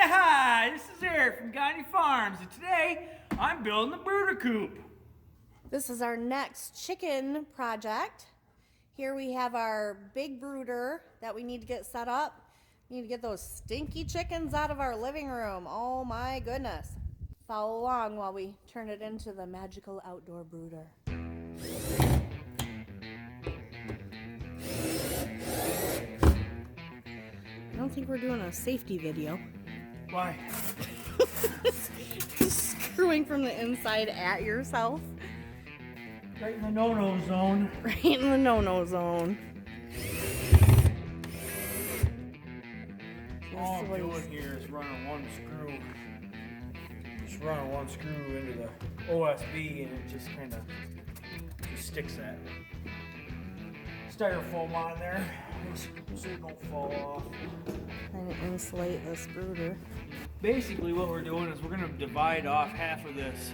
Hi, this is Eric from Gagne Farms, and today I'm building the brooder coop. This is our next chicken project. Here we have our big brooder that we need to get set up. We need to get those stinky chickens out of our living room. Oh my goodness. Follow along while we turn it into the magical outdoor brooder. I don't think we're doing a safety video. Why? Screwing from the inside at yourself. Right in the no-no zone. Right in the no-no zone. All I'm doing here is running one screw. Just running one screw into the OSB and it just kind of sticks that styrofoam on there so it don't fall off. Trying to insulate this brooder. Basically what we're doing is we're going to divide off half of this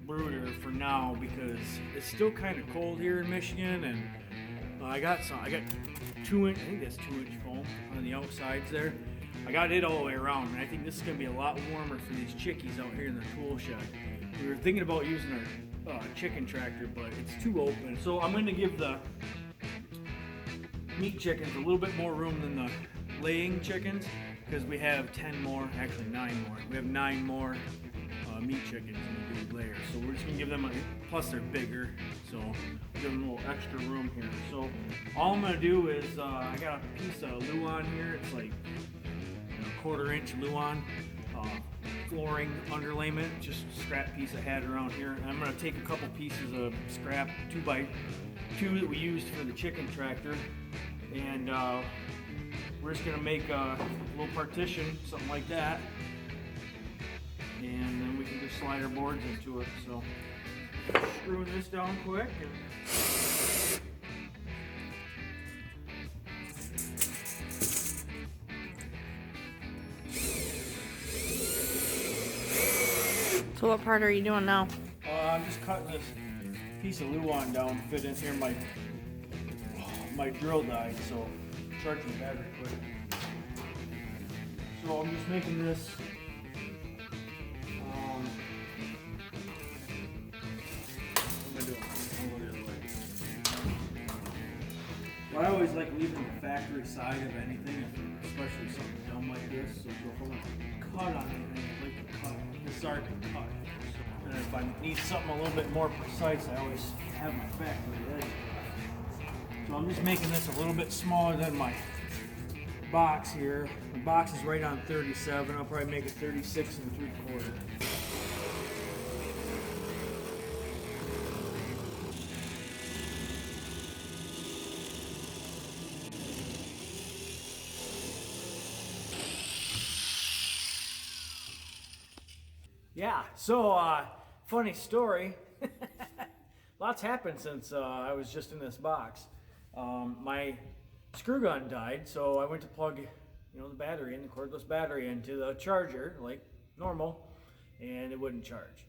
brooder for now because it's still kind of cold here in Michigan, and I got 2-inch, I think that's 2-inch foam on the outsides there. I got it all the way around, and I think this is going to be a lot warmer for these chickies out here in the tool shed. We were thinking about using our chicken tractor, but it's too open. So I'm going to give the meat chickens a little bit more room than the laying chickens because we have 10 more, actually 9 more. We have 9 more meat chickens in the big layers. So we're just going to give them plus they're bigger, so we'll give them a little extra room here. So all I'm going to do is, I got a piece of Luan here. It's like a 1/4-inch Luan flooring underlayment, just a scrap piece I had around here. And I'm going to take a couple pieces of scrap 2x2 that we used for the chicken tractor, and we're just going to make a little partition, something like that, and then we can just slide our boards into it. So screw this down quick. So what part are you doing now? I'm just cutting this piece of Luan down to fit in here. My drill died, so charging the battery quick. So I'm just making this. What am I doing? I'll go the other way. Well, I always like leaving the factory side of anything, especially something dumb like this. So if I'm gonna cut on anything, I like to cut the start and cut. And if I need something a little bit more precise, I always have my factory ready. So I'm just making this a little bit smaller than my box here. The box is right on 37. I'll probably make it 36 3/4. Yeah, so funny story. Lots happened since I was just in this box. My screw gun died, so I went to plug, the battery in, the cordless battery into the charger, like normal, and it wouldn't charge.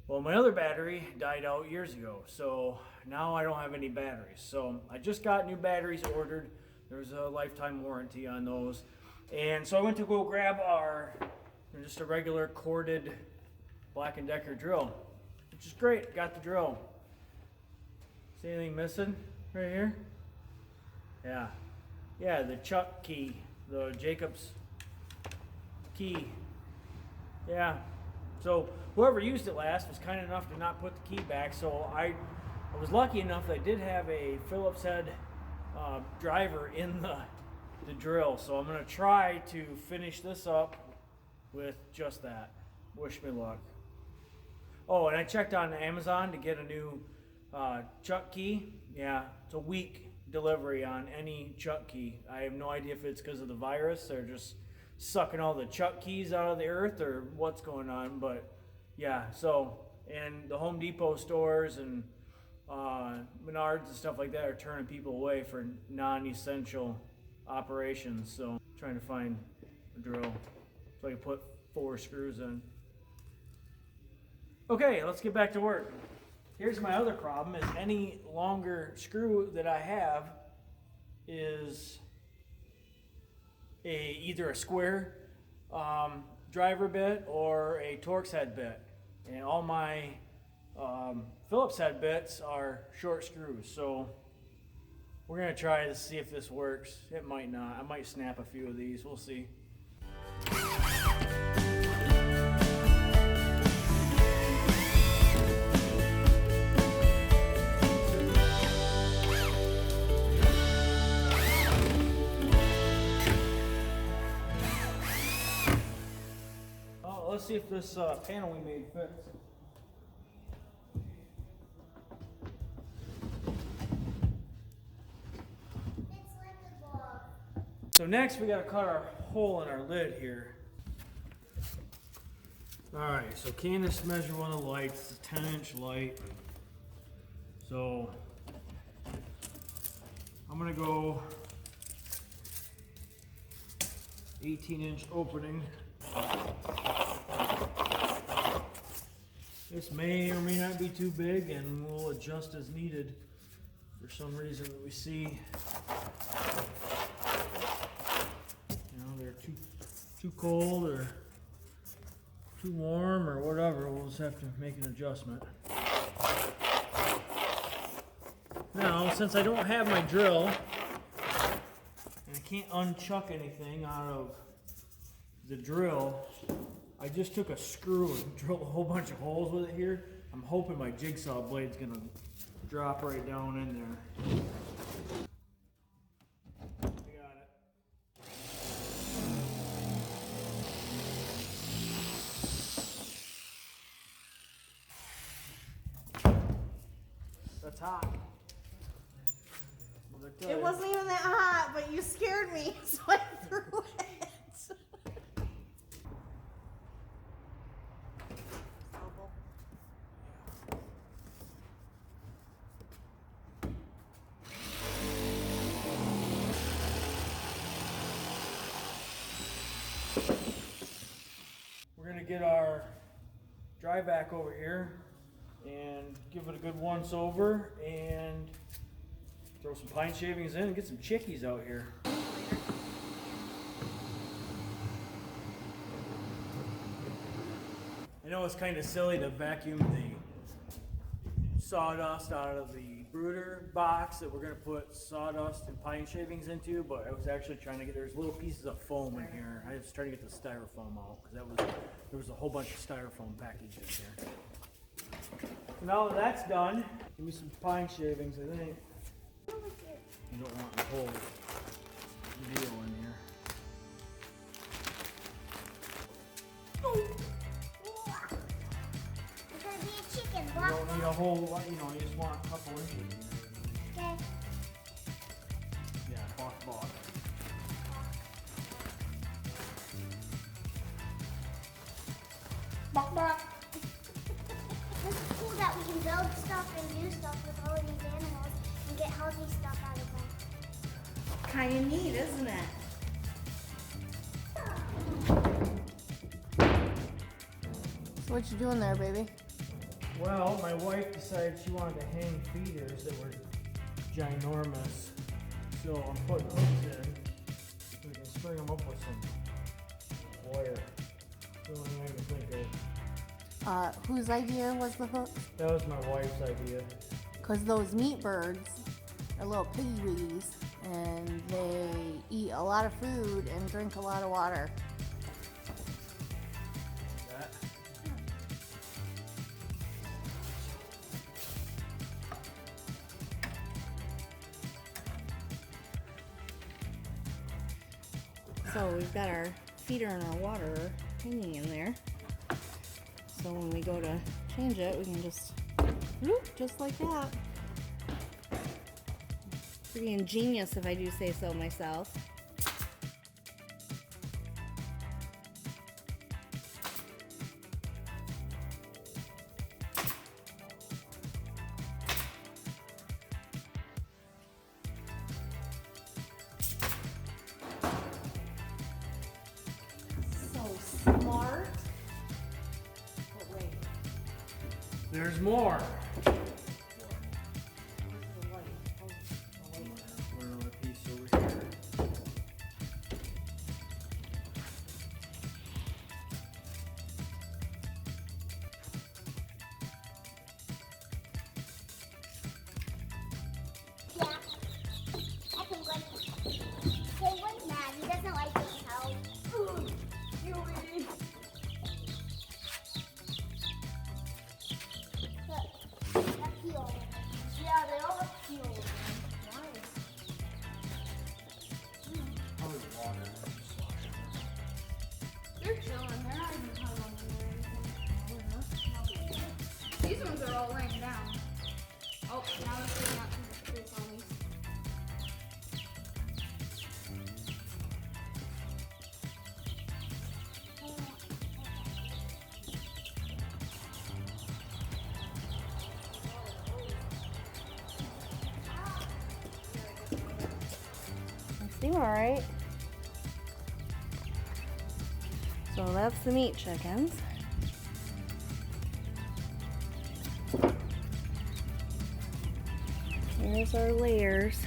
Well, my other battery died out years ago, so now I don't have any batteries. So I just got new batteries ordered. There's a lifetime warranty on those. And so I went to go grab just a regular corded Black & Decker drill, which is great. Got the drill. See anything missing right here? Yeah, the chuck key, the Jacob's key. Yeah, so whoever used it last was kind enough to not put the key back, so I was lucky enough that I did have a Phillips head driver in the drill, so I'm going to try to finish this up with just that. Wish me luck. Oh, and I checked on Amazon to get a new chuck key. Yeah, it's a week delivery on any chuck key. I have no idea if it's because of the virus. They're just sucking all the chuck keys out of the earth or what's going on. But yeah, so, and the Home Depot stores and Menards and stuff like that are turning people away for non-essential operations. So I'm trying to find a drill so I can put 4 screws in. Okay, let's get back to work. Here's my other problem, is any longer screw that I have is either a square driver bit or a Torx head bit. And all my Phillips head bits are short screws. So we're gonna try to see if this works. It might not. I might snap a few of these. We'll see. Let's see if this panel we made fits. So next we gotta cut our hole in our lid here. Alright, so Candace measured one of the lights, it's a 10-inch light. So I'm gonna go 18-inch opening. This may or may not be too big, and we'll adjust as needed for some reason that we see. You know, they're too cold or too warm or whatever. We'll just have to make an adjustment. Now, since I don't have my drill, and I can't unchuck anything out of the drill, I just took a screw and drilled a whole bunch of holes with it here. I'm hoping my jigsaw blade's gonna drop right down in there. I got it. That's hot. It wasn't even that hot, but you scared me, so I threw it. We're gonna get our dry vac over here and give it a good once over and throw some pine shavings in and get some chickies out here. I know it's kind of silly to vacuum the sawdust out of the brooder box that we're going to put sawdust and pine shavings into, but I was actually trying to get, there's little pieces of foam in here. I was trying to get the styrofoam out because there was a whole bunch of styrofoam packaged in here. Now that that's done, give me some pine shavings, I think. You don't want the whole deal in here. It's gonna be a chicken. You don't need a whole lot, you know, you just want a couple inches in there. Okay. Yeah, bok. Bok. It's cool that we can build stuff and do stuff with all of these animals and get healthy stuff out of them. Kind of neat, isn't it? So what you doing there, baby? Well, my wife decided she wanted to hang feeders that were ginormous. So I'm putting hooks in. We can string them up with some wire. The only thing I can think of. Whose idea was the hook? That was my wife's idea. Because those meat birds are little piggy wiggies, and they eat a lot of food and drink a lot of water. That. So we've got our feeder and our water hanging in there. So when we go to change it, we can just, whoop, just like that. Pretty ingenious if I do say so myself. So smart. But wait, There's more. where's the light? Oh, the light. Put another piece over here. They're chilling. They're not even cuddling or anything. These ones are all laying down. Oh, now they're sitting out to the space on me. Seem all right. So that's the meat chickens. Here's our layers.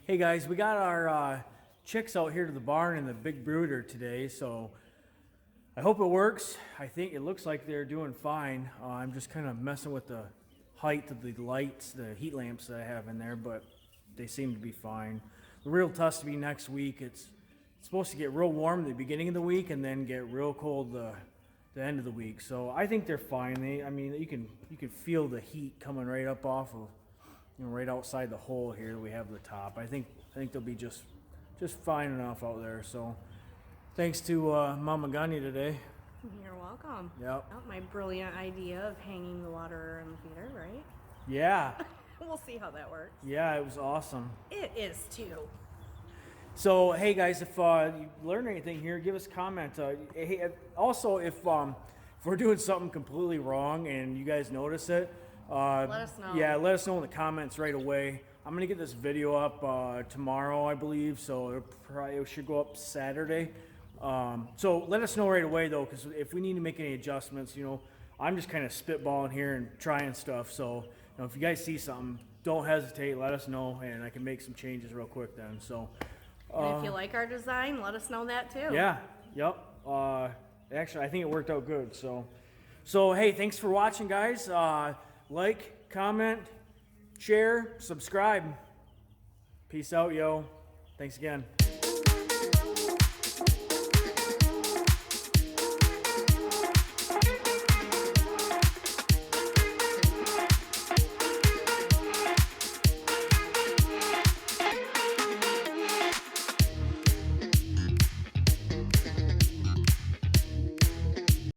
Hey guys, we got our chicks out here to the barn in the big brooder today, so I hope it works. I think it looks like they're doing fine. I'm just kind of messing with the height of the lights, the heat lamps that I have in there, but they seem to be fine. The real test will be next week. It's supposed to get real warm at the beginning of the week and then get real cold the end of the week. So I think they're fine. I mean, you can feel the heat coming right up off of, right outside the hole here that we have at the top. I think they'll be just fine enough out there. So thanks to Mama Gagne today. You're welcome. Yep. Oh, my brilliant idea of hanging the water in the feeder, right? Yeah. We'll see how that works. Yeah, it was awesome. It is too. So, hey guys, if you learn anything here, give us a comment. Hey, also, if we're doing something completely wrong and you guys notice it, Let us know. Yeah, let us know in the comments right away. I'm gonna get this video up tomorrow, I believe, so it should go up Saturday. So let us know right away though, because if we need to make any adjustments, I'm just kind of spitballing here and trying stuff. So if you guys see something, don't hesitate. Let us know, and I can make some changes real quick then. So. And if you like our design, let us know that too. Yeah. Yep. Actually, I think it worked out good. So hey, thanks for watching, guys. Like, comment, share, subscribe. Peace out, yo. Thanks again.